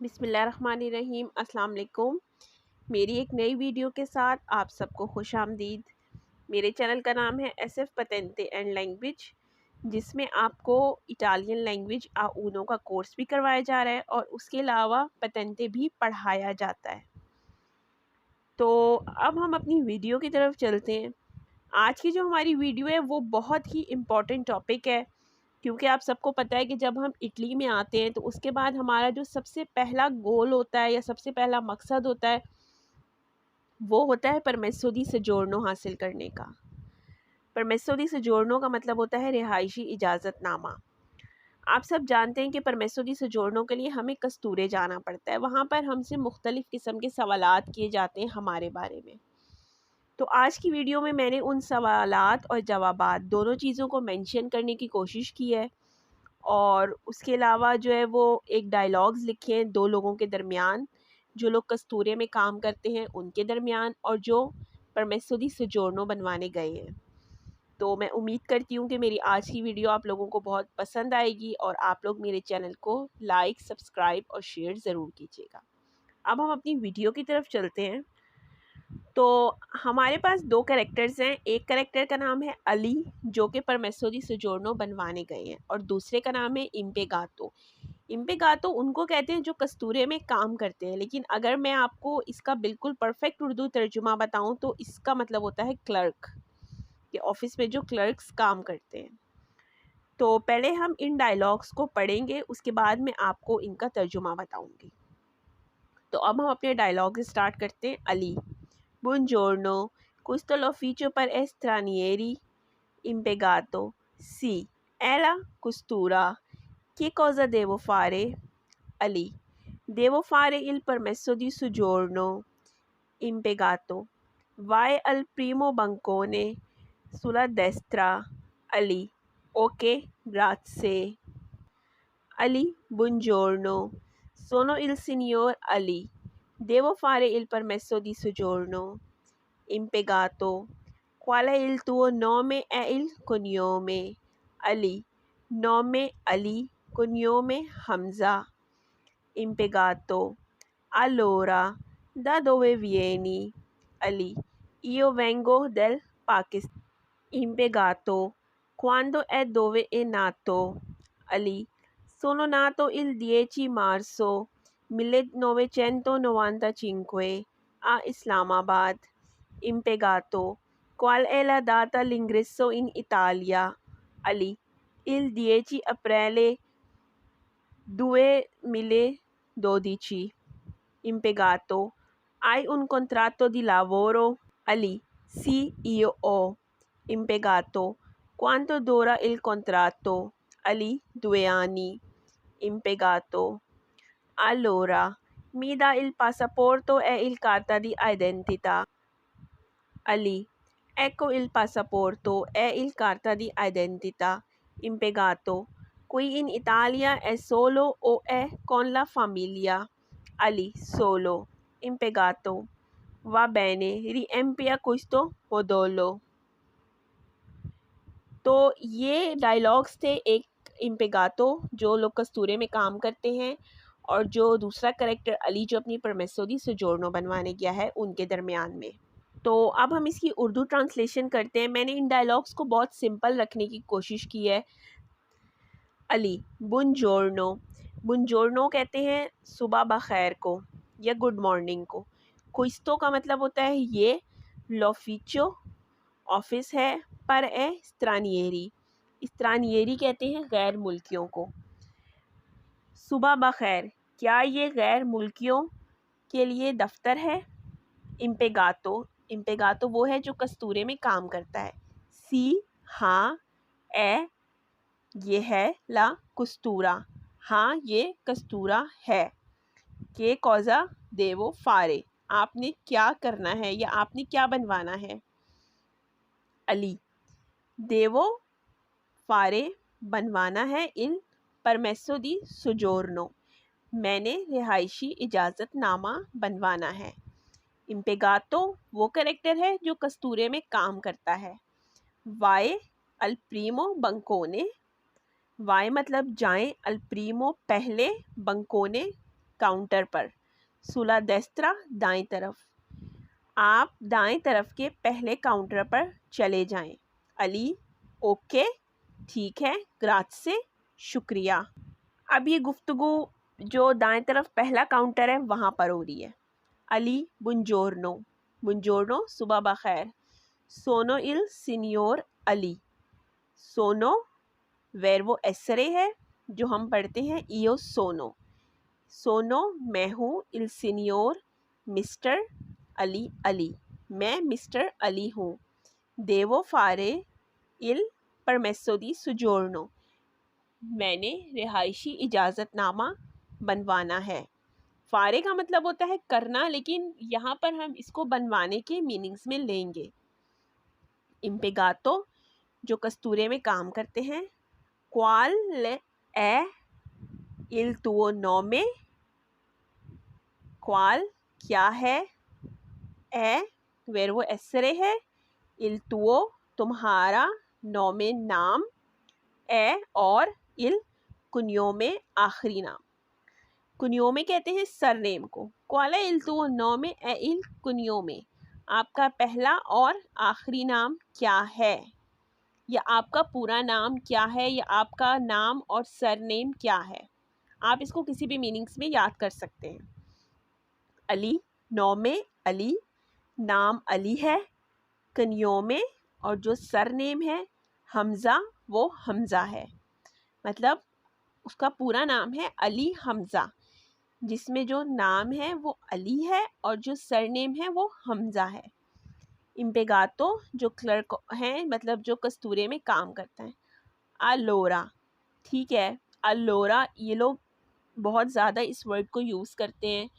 बिस्मिल्लाहिर्रहमानिर्रहीम। अस्सलाम वालेकुम। मेरी एक नई वीडियो के साथ आप सबको खुश आमदीद। मेरे चैनल का नाम है SF पतेंते एंड लैंग्वेज, जिसमें आपको इटालियन लैंग्वेज आ ऊनो का कोर्स भी करवाया जा रहा है और उसके अलावा पतेंते भी पढ़ाया जाता है। तो अब हम अपनी वीडियो की तरफ चलते हैं। आज की जो हमारी वीडियो है वो बहुत ही इम्पॉर्टेंट टॉपिक है, क्योंकि आप सबको पता है कि जब हम इटली में आते हैं तो उसके बाद हमारा जो सबसे पहला गोल होता है या सबसे पहला मकसद होता है वो होता है परमेसो दी सोजोर्नो हासिल करने का। परमेसो दी सोजोर्नो का मतलब होता है रिहायशी इजाज़तनामा। आप सब जानते हैं कि परमेसो दी सोजोर्नो के लिए हमें कस्तूरे जाना पड़ता है। वहाँ पर हमसे मुख्तलिफ़ किस्म के सवालात किए जाते हैं हमारे बारे में। तो आज की वीडियो में मैंने उन सवालात और जवाबात दोनों चीज़ों को मेंशन करने की कोशिश की है, और उसके अलावा जो है वो एक डायलॉग्स लिखे हैं दो लोगों के दरमियान, जो लोग कस्तूरे में काम करते हैं उनके दरमियान और जो परमेसो दी सोजोर्नो बनवाने गए हैं। तो मैं उम्मीद करती हूँ कि मेरी आज की वीडियो आप लोगों को बहुत पसंद आएगी और आप लोग मेरे चैनल को लाइक, सब्सक्राइब और शेयर ज़रूर कीजिएगा। अब हम अपनी वीडियो की तरफ चलते हैं। तो हमारे पास दो कैरेक्टर्स हैं। एक कैरेक्टर का नाम है अली, जो कि परमेसो दी सोजोर्नो बनवाने गए हैं, और दूसरे का नाम है इम्पेगातो। इम्पेगातो उनको कहते हैं जो कस्तूरे में काम करते हैं, लेकिन अगर मैं आपको इसका बिल्कुल परफेक्ट उर्दू तर्जुमा बताऊं तो इसका मतलब होता है क्लर्क, कि ऑफिस में जो क्लर्क्स काम करते हैं। तो पहले हम इन डायलॉग्स को पढ़ेंगे, उसके बाद मैं आपको इनका तर्जुमा बताऊंगी। तो अब हम अपने डायलॉग स्टार्ट करते हैं। Ali: Buongiorno, questo l'ufficio per stranieri. Impiegato: Sì, è la costura. Che cosa devo fare? Ali: Devo fare il permesso di soggiorno. Impiegato: Vai al primo bancone sulla destra. Ali: Ok, grazie. Ali: Buongiorno, sono il signor Ali. Devo fare il permesso di soggiorno. Impiegato: Qual è il tuo nome e il cognome? Ali: Nome Ali, cognome Hamza. Impiegato: Allora, da dove vieni? Ali: Io vengo del Pakistan. Impiegato: Quando e dove è nato? Ali: Sono nato il 10 marzo 1995 a Islamabad. Impiegato: Qual è la data l'ingresso in Italia? Ali: Il 10 aprile 2012. Impiegato: Hai un contratto di lavoro? Ali: Sì, io ho. Impiegato: Quanto dura il contratto? Ali: 2 anni. Impiegato: Allora, mi dà il passaporto e il carta di identità. Ali: Ecco il passaporto e il carta di identità. Impiegato: Qui in Italia è solo o è con la famiglia? Ali: Solo. Impiegato: Va bene, riempia questo modulo. तो ये dialogues थे एक इम्पेगातो, जो लोग कस्तूरे में काम करते हैं, और जो दूसरा करेक्टर अली, जो अपनी परमेसो दी सोजोर्नो बनवाने गया है, उनके दरमियान में। तो अब हम इसकी उर्दू ट्रांसलेशन करते हैं। मैंने इन डायलॉग्स को बहुत सिंपल रखने की कोशिश की है। अली: बुनजोर्नो। बुनजोर्नो कहते हैं सुबह बखैर को या गुड मॉर्निंग को। क्विस्तो का मतलब होता है ये। लॉफिचो ऑफिस है। पर ए स्त्रानियरी, स्त्रानियरी कहते हैं गैर मुल्कियों को। सुबह बखैर, क्या ये गैर मुल्कियों के लिए दफ्तर है? इम्पेगातो, इम्पेगातो वो है जो कस्तूरे में काम करता है। सी, हाँ। ए, ये है। ला कस्तूरा, हाँ ये कस्तूरा है। के कौजा देवो फारे, आपने क्या करना है या आपने क्या बनवाना है? अली: देवो फारे, बनवाना है इन परमेसो दी सोजोर्नो, मैंने रिहायशी इजाज़तनामा बनवाना है। इम्पेगातो वो करेक्टर है जो कस्तूरे में काम करता है। वाए अल प्रीमो बंकोने, वाए मतलब जाएं, अल प्रीमो पहले, बंकोने काउंटर पर। सुला देस्त्रा दाएं तरफ, आप दाएं तरफ के पहले काउंटर पर चले जाएं। अली ओके ठीक है, ग्राzie शुक्रिया। अब ये गुफ्तगू जो दाएं तरफ पहला काउंटर है वहाँ पर हो रही है। अली बुंजोर्नो, बुंजोर्नो सुबह बखैर। सोनो इल सीनियोर अली, सोनो वर्बो एसरे है जो हम पढ़ते हैं इयो सोनो। सोनो मैं हूँ, इल सीनियोर मिस्टर अली अली, मैं मिस्टर अली हूँ। देवो फारे इल परमेसो दी सुजोर्नो, मैंने रिहायशी इजाज़तनामा बनवाना है। फारे का मतलब होता है करना, लेकिन यहाँ पर हम इसको बनवाने के मीनिंग्स में लेंगे। इम्पेगातो जो कस्तूरे में काम करते हैं। क्वाल ए इल तुओ नोमे, क्वाल क्या है, ए वर्बो एसरे है, इल तुओ तुम्हारा, नोमे नाम, ए और इल कुनियोमे आखिरी नाम। कुनियोमे कहते हैं सरनेम को। क्वाला इल तुओ नोमे ए इल कुनियोमे, आपका पहला और आखिरी नाम क्या है, या आपका पूरा नाम क्या है, या आपका नाम और सरनेम क्या है। आप इसको किसी भी मीनिंग्स में याद कर सकते हैं। अली नोमे अली, नाम अली है। कनियोमे और जो सरनेम है हमज़ा, वो हमज़ा है, मतलब उसका पूरा नाम है अली हमज़ा, जिसमें जो नाम है वो अली है और जो सरनेम है वो हमज़ा है। इम्पेगातो जो क्लर्क हैं, मतलब जो कस्तूरे में काम करता है। अलोरा ठीक है, अलोरा ये लोग बहुत ज़्यादा इस वर्ड को यूज़ करते हैं।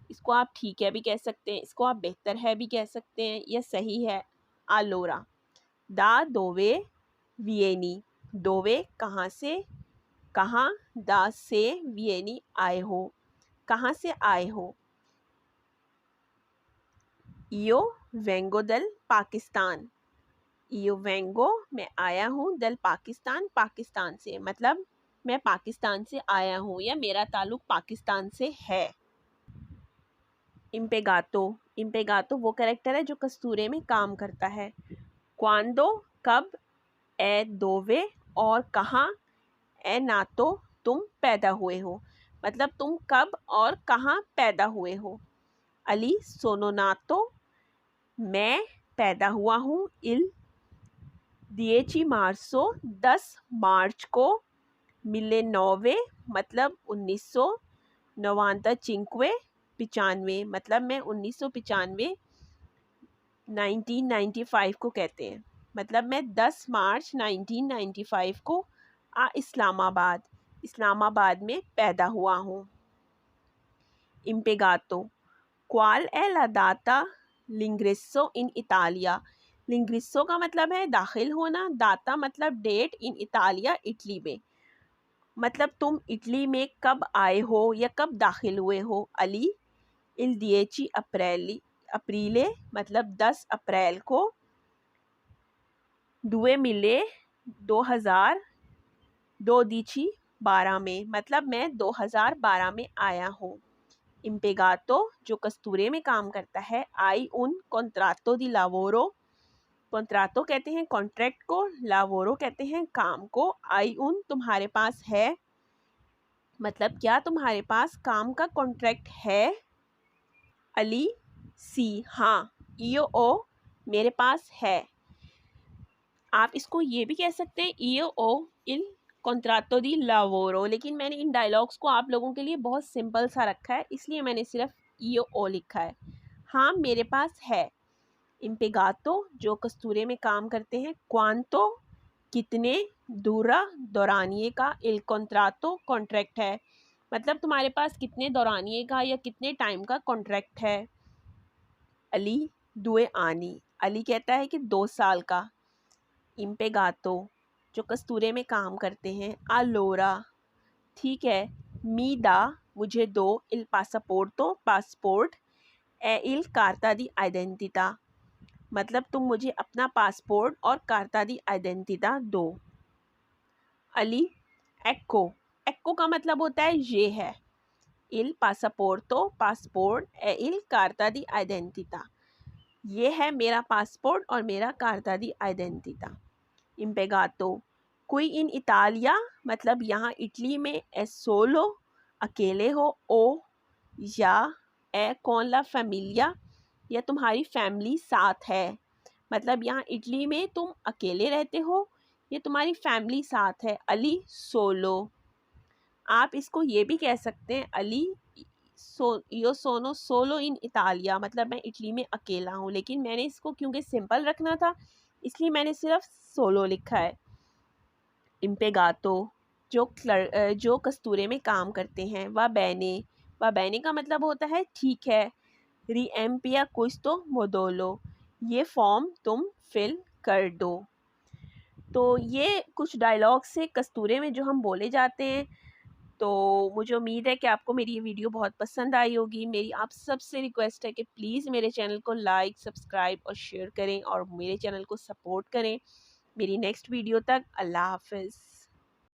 इसको आप ठीक है भी कह सकते हैं, इसको आप बेहतर है भी कह सकते हैं, यह सही है। अलोरा दा दोवे वियेनी, दोवे कहाँ से, कहाँ, दा से वियेनी आए हो, कहाँ से आए हो। इयो वेंगो दल पाकिस्तान, इयो वेंगो मैं आया हूँ, दल पाकिस्तान पाकिस्तान से, मतलब मैं पाकिस्तान से आया हूँ या मेरा ताल्लुक पाकिस्तान से है। इम्पेगातो, इम्पेगातो वो कैरेक्टर है जो कस्तूरे में काम करता है। क्वांडो कब, ए दोवे और कहाँ, ए नातो तुम पैदा हुए हो, मतलब तुम कब और कहाँ पैदा हुए हो। अली सोनो नातो मैं पैदा हुआ हूँ, इल 10 मार्चो 10 मार्च को, 1999 मतलब 1995 95 मतलब मैं 1995 1995 को कहते हैं, मतलब मैं 10 मार्च 1995 को इस्लामाबाद इस्लामाबाद में पैदा हुआ हूँ। इम्पेगातो क्वाल ए ला दाता लिंग्रेसो इन इतालिया, लिंग्रिसो का मतलब है दाखिल होना, दाता मतलब डेट, इन इतालिया इटली में, मतलब तुम इटली में कब आए हो या कब दाखिल हुए हो। अली इल 10 अप्रैले मतलब 10 अप्रैल को, 2 मिले 2012 में, मतलब मैं 2012 में आया हूँ। इम्पेगातो जो कस्तूरे में काम करता है। आई उन कॉन्ट्रातो दी लावोरो, कॉन्ट्रातो कहते हैं कॉन्ट्रैक्ट को, लावोरो कहते हैं काम को। आई उन तुम्हारे पास है, मतलब क्या तुम्हारे पास काम का कॉन्ट्रैक्ट है। अली सी हाँ, ईओ ओ मेरे पास है। आप इसको ये भी कह सकते हैं ईओ ओ इल कॉन्ट्रातो दी लावोरो, लेकिन मैंने इन डायलॉग्स को आप लोगों के लिए बहुत सिंपल सा रखा है, इसलिए मैंने सिर्फ ईओ ओ लिखा है। हाँ मेरे पास है। इम्पेगातो जो कस्तूरे में काम करते हैं। क्वांतो कितने, दूरा दौरानिए का, इल कॉन्ट्रातो कॉन्ट्रैक्ट है, मतलब तुम्हारे पास कितने दौरानिए का या कितने टाइम का कॉन्ट्रैक्ट है। अली दुए आनी, अली कहता है कि 2 साल का। इम्पेगातो जो कस्तूरे में काम करते हैं। अलोरा ठीक है, मी दा मुझे दो, इल पासापोर्टो पासपोर्ट, ए इल कार्ता दी आइडेंटिटा, मतलब तुम मुझे अपना पासपोर्ट और कार्ता दी आइडेंटिटा दो। अली एक्को, एक्को का मतलब होता है ये है, il passaporto passport e il carta di identità। ये है मेरा पासपोर्ट और मेरा कार्ता दी आइडेंटिटा। इम्पेगातो कोई इन इतालिया मतलब यहाँ इटली में ए सोलो अकेले हो, ओ या ए कौन ला फैमिलिया या तुम्हारी फैमिली साथ है। मतलब यहाँ इटली में तुम अकेले रहते हो या तुम्हारी फैमिली साथ है। अली सोलो। आप इसको ये भी कह सकते हैं अली यो सोनो सोलो इन इतालिया मतलब मैं इटली में अकेला हूँ, लेकिन मैंने इसको क्योंकि सिंपल रखना था इसलिए मैंने सिर्फ सोलो लिखा है। इम्पेगातो जो कस्तूरे में काम करते हैं। वा बैने का मतलब होता है ठीक है। रिएम्पिया कुछ तो मोदोलो ये फॉर्म तुम फिल कर दो। तो ये कुछ डायलॉग से कस्तूरे में जो हम बोले जाते हैं। तो मुझे उम्मीद है कि आपको मेरी ये वीडियो बहुत पसंद आई होगी। मेरी आप सबसे रिक्वेस्ट है कि प्लीज़ मेरे चैनल को लाइक, सब्सक्राइब और शेयर करें और मेरे चैनल को सपोर्ट करें। मेरी नेक्स्ट वीडियो तक अल्लाह हाफ़िज़।